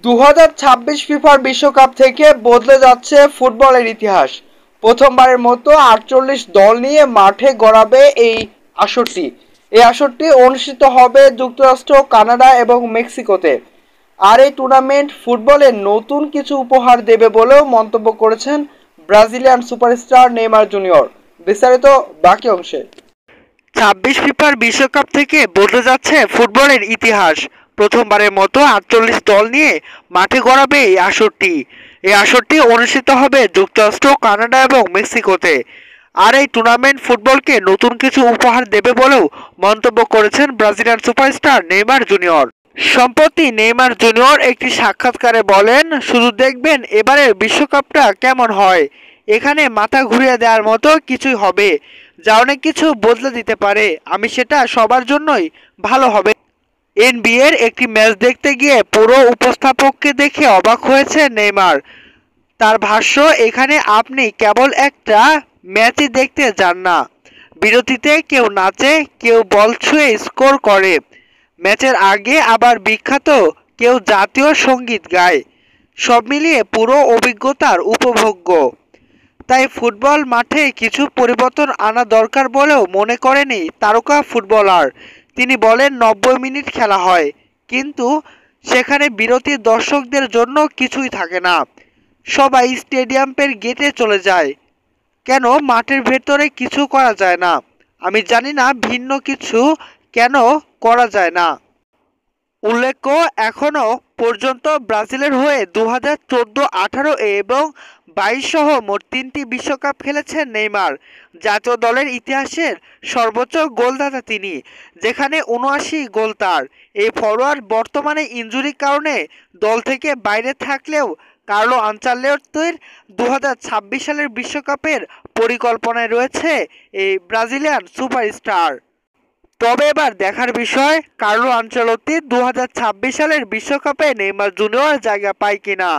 2026 ফিফার বিশ্বকাপ থেকে বদলে যাচ্ছে ফুটবলের ইতিহাস। প্রথমবারের মতো 48 দল নিয়ে মাঠে গড়াবে এই আসরটি। এই আসরটি অনুষ্ঠিত হবে যুক্তরাষ্ট্র, কানাডা এবং মেক্সিকোতে। আর এই টুর্নামেন্ট ফুটবলে নতুন কিছু উপহার দেবে বলেও মন্তব্য করেছেন ব্রাজিলিয়ান সুপারস্টার নেইমার জুনিয়র। বিস্তারিত বাকি অংশে। 26 ফিফার বিশ্বকাপ থেকে বদলে যাচ্ছে ফুটবলের ইতিহাস। প্রথমবারের মতো 48 দল নিয়ে মাঠে গড়াবে এই আসরটি। এই আসরটি অনুষ্ঠিত হবে যুক্তরাষ্ট্র, কানাডা এবং মেক্সিকোতে। আর এই টুর্নামেন্ট ফুটবলকে নতুন কিছু উপহার দেবে বলেও মন্তব্য করেছেন ব্রাজিলিয়ান সুপারস্টার নেইমার জুনিয়র। সম্প্রতি নেইমার জুনিয়র একটি সাক্ষাৎকারে বলেন, শুধু দেখবেন এবারের বিশ্বকাপটা কেমন হয়। এখানে মাথা ঘুরিয়ে দেওয়ার মতো কিছুই হবে, যা অনেক কিছু বদলে দিতে পারে। আমি সেটা সবার জন্যই ভালো হবে। এনবিএর একটি ম্যাচ দেখতে গিয়ে পুরো উপস্থাপককে দেখে অবাক হয়েছে নেইমার। তার ভাষ্য, এখানে আপনি কেবল একটা ম্যাচই দেখতে যান না। বিরতিতে কেউ নাচে, কেউ বল ছুঁয়ে স্কোর করে, ম্যাচের আগে আবার বিখ্যাত কেউ জাতীয় সঙ্গীত গায়। সব মিলিয়ে পুরো অভিজ্ঞতার উপভোগ্য। তাই ফুটবল মাঠে কিছু পরিবর্তন আনা দরকার বলেও মনে করেনি তারকা ফুটবলার। তিনি বলেন, 90 মিনিট খেলা হয়, কিন্তু সেখানে বিরতির দর্শকদের জন্য কিছুই থাকে না। সবাই স্টেডিয়ামের গেটে চলে যায়। কেন মাঠের ভেতরে কিছু করা যায় না? আমি জানি না ভিন্ন কিছু কেন করা যায় না। উল্লেখ্য, এখনো পর্যন্ত ব্রাজিলের হয়ে 2014, 18 এবং 22 সহ মোট 3টি বিশ্বকাপ খেলেছেন নেইমার। জাতীয় দলের ইতিহাসের সর্বোচ্চ গোলদাতা তিনি, যেখানে 79 গোল তার। এই ফরোয়ার্ড বর্তমানে ইনজুরির কারণে দল থেকে বাইরে থাকলেও কার্লো আনচেলত্তির 2026 সালের বিশ্বকাপের পরিকল্পনায় রয়েছে এই ব্রাজিলিয়ান সুপারস্টার। তবে এবার দেখার বিষয়, কার্লো আনচেলত্তি 2026 সালের বিশ্বকাপে নেইমার জুনিয়র জায়গা পায় কিনা।